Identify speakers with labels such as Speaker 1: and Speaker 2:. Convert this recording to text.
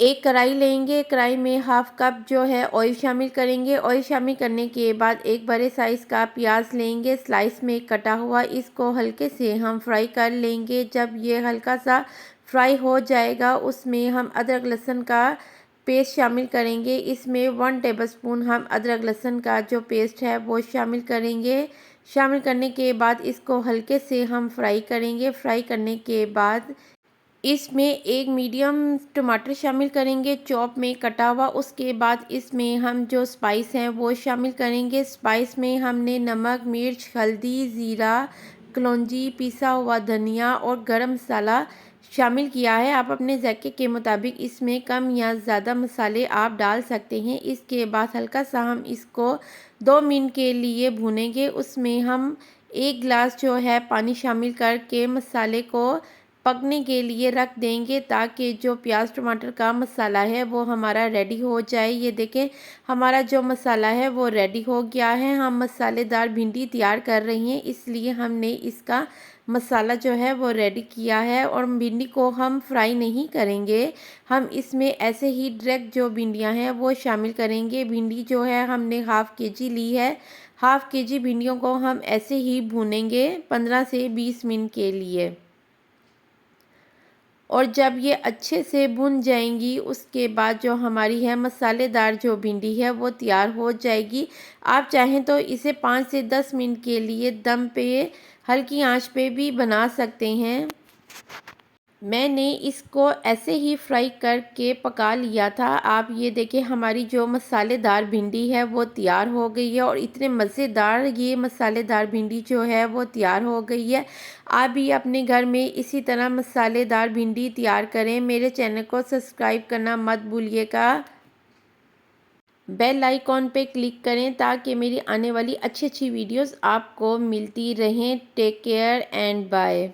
Speaker 1: एक कढ़ाई लेंगे, कढ़ाई में हाफ़ कप जो है ऑयल शामिल करेंगे। ऑयल शामिल करने के बाद एक बड़े साइज़ का प्याज लेंगे स्लाइस में कटा हुआ, इसको हल्के से हम फ्राई कर लेंगे। जब ये हल्का सा फ्राई हो जाएगा उसमें हम अदरक लहसुन का पेस्ट शामिल करेंगे। इसमें 1 टेबलस्पून हम अदरक लहसुन का जो पेस्ट है वो शामिल करेंगे। शामिल करने के बाद इसको हल्के से हम फ्राई करेंगे। फ्राई करने के बाद इसमें एक मीडियम टमाटर शामिल करेंगे चॉप में कटा हुआ। उसके बाद इसमें हम जो स्पाइस हैं वो शामिल करेंगे। स्पाइस में हमने नमक, मिर्च, हल्दी, ज़ीरा, कलौंजी, पिसा हुआ धनिया और गरम मसाला शामिल किया है। आप अपने ज़ायके के मुताबिक इसमें कम या ज़्यादा मसाले आप डाल सकते हैं। इसके बाद हल्का सा हम इसको 2 मिनट के लिए भूनेंगे। उसमें हम 1 गिलास जो है पानी शामिल करके मसाले को पकने के लिए रख देंगे ताकि जो प्याज टमाटर का मसाला है वो हमारा रेडी हो जाए। ये देखें हमारा जो मसाला है वो रेडी हो गया है। हम मसालेदार भिंडी तैयार कर रही हैं इसलिए हमने इसका मसाला जो है वो रेडी किया है। और भिंडी को हम फ्राई नहीं करेंगे, हम इसमें ऐसे ही डायरेक्ट जो भिंडियाँ हैं वो शामिल करेंगे। भिंडी जो है हमने हाफ़ केजी ली है। हाफ़ केजी भिंडियों को हम ऐसे ही भूनेंगे 15 से 20 मिनट के लिए। और जब ये अच्छे से भुन जाएंगी उसके बाद जो हमारी है मसालेदार जो भिंडी है वो तैयार हो जाएगी। आप चाहें तो इसे 5 से 10 मिनट के लिए दम पे हल्की आंच पे भी बना सकते हैं। मैंने इसको ऐसे ही फ्राई करके पका लिया था। आप ये देखें हमारी जो मसालेदार भिंडी है वो तैयार हो गई है और इतने मज़ेदार ये मसालेदार भिंडी जो है वो तैयार हो गई है। आप भी अपने घर में इसी तरह मसालेदार भिंडी तैयार करें। मेरे चैनल को सब्सक्राइब करना मत भूलिएगा। बेल आइकॉन पे क्लिक करें ताकि मेरी आने वाली अच्छी अच्छी वीडियोस आपको मिलती रहें। Take care and bye.